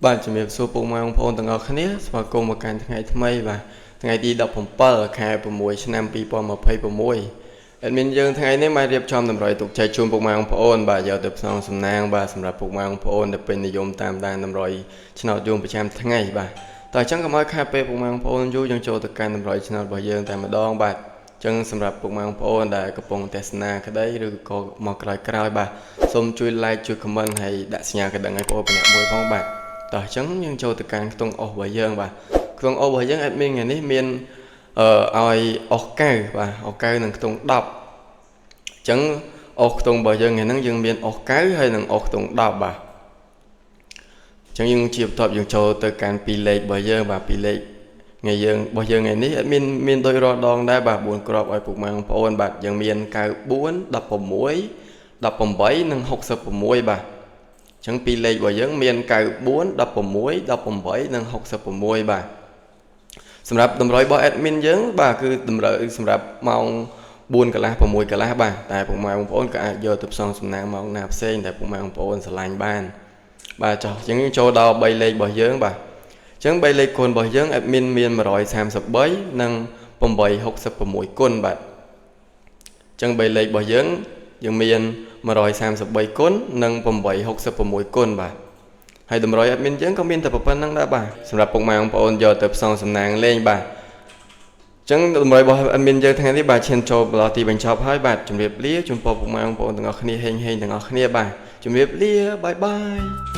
បាទជំរាបសួរពុកម៉ែបងប្អូនទាំងអស់គ្នាស្វាគមន៍មកកាន់ថ្ងៃថ្មីបាទថ្ងៃទី17ខែ6ឆ្នាំ2026 admin យើងថ្ងៃនេះមករៀបចំតម្រុយទុកចែកជូនពុកម៉ែបងប្អូនបាទយកទៅផ្សងសំណាងបាទសម្រាប់ពុកម៉ែបងប្អូនដែលពេញនិយមតាមដានតម្រុយឆ្នោតយូរប្រចាំថ្ងៃបាទតើអញ្ចឹងកុំឲ្យខាតពេលពុកម៉ែបងប្អូនយូរយើងចូលទៅកាន់តម្រុយឆ្នោតរបស់យើងតែម្ដងបាទអញ្ចឹងសម្រាប់ពុកម៉ែបងប្អូនដែលកំពុងទស្សនាក្តីឬក៏មកក្រោយបាទសូមជួយ like ជួយ comment ហើយដាក់សញ្ញាកណ្ដឹងឲ្យបងប្អូនម្នាក់មួយផងបាទតោះអញ្ចឹងយើងចូលទៅកាន់ខ្ទង់អុសរបស់យើងបាទខ្ទង់អុសរបស់យើង admin ថ្ងៃនេះមានឲ្យអុសកៅបាទអុសកៅនឹងខ្ទង់10អញ្ចឹងអុសខ្ទង់របស់យើងថ្ងៃហ្នឹងយើងមានអុសកៅហើយនឹងអុសខ្ទង់10បាទអញ្ចឹងយើងជាបន្ទាប់យើងចូលទៅកាន់ពីរលេខរបស់យើងបាទពីរលេខថ្ងៃយើងរបស់យើងថ្ងៃនេះ admin មានដូចរាល់ដងដែរបាទ4គ្រាប់ឲ្យពុកម៉ែបងប្អូនបាទយើងមាន94 16 18និង66បាទចឹងពីរលេខរបស់យើងមាន94 16 18និង66បាទសម្រាប់តម្រុយរបស់ admin យើងបាទគឺតម្រូវសម្រាប់ម៉ោង4កន្លះ6កន្លះបាទតែពុកម៉ែបងប្អូនក៏អាចយកទៅផ្សងសំណាងម៉ោងណាផ្សេងតែពុកម៉ែបងប្អូនស្រឡាញ់បានបាទចុះអញ្ចឹងចូលដល់3លេខរបស់យើងបាទអញ្ចឹង3លេខគុណរបស់យើង admin មាន133និង866គុណបាទអញ្ចឹង3លេខរបស់យើងមាន133គុណនិង866គុណបាទហើយតម្រុយ admin យើងក៏មានតែប៉ុណ្្នឹងដែរបាទសម្រាប់ពុកម៉ែបងប្អូនយកទៅផ្សងសំណាងលេងបាទអញ្ចឹងតម្រុយរបស់ admin យើងថ្ងៃនេះបាទឈានចូលដល់ទីបញ្ចប់ហើយបាទជម្រាបលាចំពោះពុកម៉ែបងប្អូនទាំងអស់គ្នាហេងទាំងអស់គ្នាបាទជម្រាបលាបាយបាយ